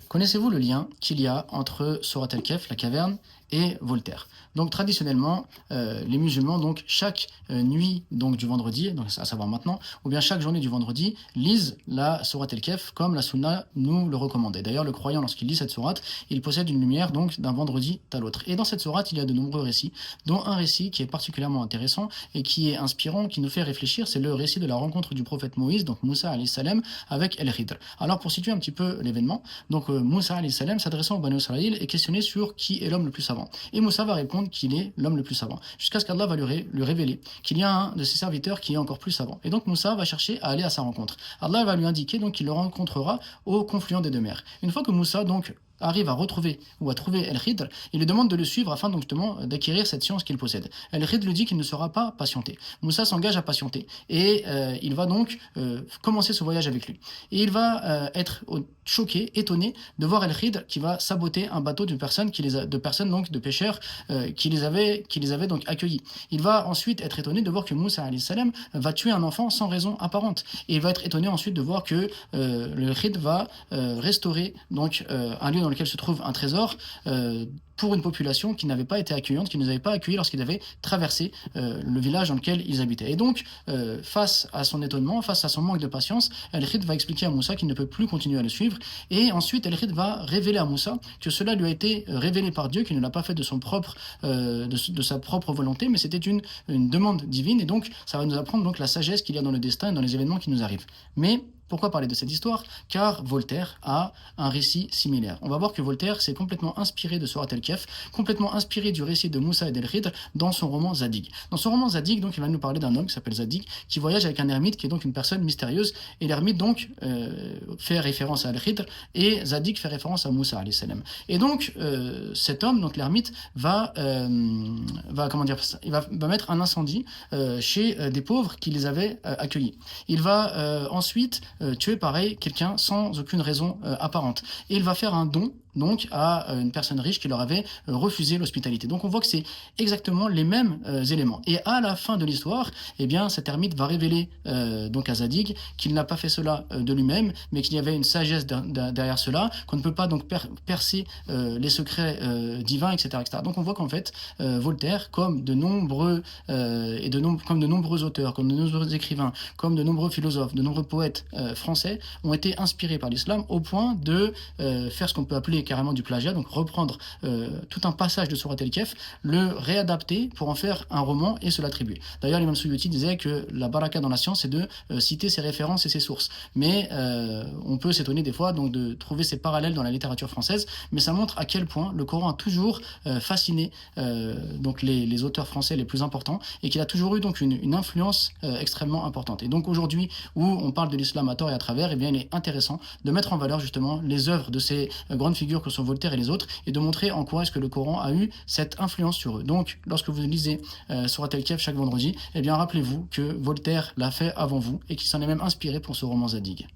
Connaissez-vous le lien qu'il y a entre Sorat el-Kahf, la caverne, et Voltaire? Donc traditionnellement, les musulmans, donc chaque nuit donc du vendredi, donc à savoir maintenant, ou bien chaque journée du vendredi, lisent la sourate El-Kahf comme la sunna nous le recommandait. D'ailleurs, le croyant, lorsqu'il lit cette sourate, il possède une lumière donc d'un vendredi à l'autre. Et dans cette sourate, il y a de nombreux récits, dont un récit qui est particulièrement intéressant et qui est inspirant, qui nous fait réfléchir, c'est le récit de la rencontre du prophète Moïse, donc Moussa alayhi salam, avec El-Khidr. Alors pour situer un petit peu l'événement, donc Moussa alayhi salam s'adressant au Banu Israël est questionné sur qui est l'homme le plus savant. Et Moussa va répondre qu'il est l'homme le plus savant, jusqu'à ce qu'Allah va lui révéler qu'il y a un de ses serviteurs qui est encore plus savant. Et donc Moussa va chercher à aller à sa rencontre. Allah va lui indiquer donc qu'il le rencontrera au confluent des deux mers. Une fois que Moussa donc arrive à retrouver ou à trouver El-Khidr, il lui demande de le suivre afin donc justement d'acquérir cette science qu'il possède. El-Khidr lui dit qu'il ne sera pas patienté. Moussa s'engage à patienter et il va donc commencer ce voyage avec lui. Et il va être choqué, étonné de voir El-Khidr qui va saboter un bateau de personnes donc de pêcheurs qui les avaient donc accueillis. Il va ensuite être étonné de voir que Moussa alayhi salam va tuer un enfant sans raison apparente. Et il va être étonné ensuite de voir que le Khidr va restaurer donc un lieu dans lequel se trouve un trésor pour une population qui n'avait pas été accueillante, qui ne les avait pas accueillis lorsqu'ils avaient traversé le village dans lequel ils habitaient. Et donc, face à son étonnement, face à son manque de patience, El-Khidr va expliquer à Moussa qu'il ne peut plus continuer à le suivre. Et ensuite, El-Khidr va révéler à Moussa que cela lui a été révélé par Dieu, qu'il ne l'a pas fait de sa propre volonté, mais c'était une demande divine. Et donc, ça va nous apprendre donc la sagesse qu'il y a dans le destin et dans les événements qui nous arrivent. Mais pourquoi parler de cette histoire? Car Voltaire a un récit similaire. On va voir que Voltaire s'est complètement inspiré de Sourate El-Kahf, complètement inspiré du récit de Moussa et d'El-Khidr dans son roman Zadig. Dans son roman Zadig, donc, il va nous parler d'un homme qui s'appelle Zadig, qui voyage avec un ermite qui est donc une personne mystérieuse. Et l'ermite donc fait référence à El-Khidr et Zadig fait référence à Moussa alayhi salam. Et donc cet homme, donc l'ermite, va mettre un incendie chez des pauvres qui les avaient accueillis. Il va ensuite tuer pareil quelqu'un sans aucune raison apparente. Et il va faire un don donc à une personne riche qui leur avait refusé l'hospitalité. Donc on voit que c'est exactement les mêmes éléments. Et à la fin de l'histoire, eh bien cet ermite va révéler donc à Zadig qu'il n'a pas fait cela de lui-même, mais qu'il y avait une sagesse derrière cela, qu'on ne peut pas donc percer les secrets divins, etc., etc. Donc on voit qu'en fait Voltaire, comme de nombreux auteurs, comme de nombreux écrivains, comme de nombreux philosophes, de nombreux poètes français ont été inspirés par l'islam au point de faire ce qu'on peut appeler carrément du plagiat, donc reprendre tout un passage de Sourate El-Kahf, le réadapter pour en faire un roman et se l'attribuer. D'ailleurs, l'imam Suyuti disait que la baraka dans la science, c'est de citer ses références et ses sources. Mais on peut s'étonner des fois donc de trouver ces parallèles dans la littérature française, mais ça montre à quel point le Coran a toujours fasciné donc les auteurs français les plus importants et qu'il a toujours eu donc une influence extrêmement importante. Et donc aujourd'hui, où on parle de l'islam à tort et à travers, eh bien, il est intéressant de mettre en valeur justement les œuvres de ces grandes figures que sont Voltaire et les autres, et de montrer en quoi est-ce que le Coran a eu cette influence sur eux. Donc, lorsque vous lisez Sourate El-Kahf chaque vendredi, eh bien, rappelez-vous que Voltaire l'a fait avant vous, et qu'il s'en est même inspiré pour ce roman Zadig.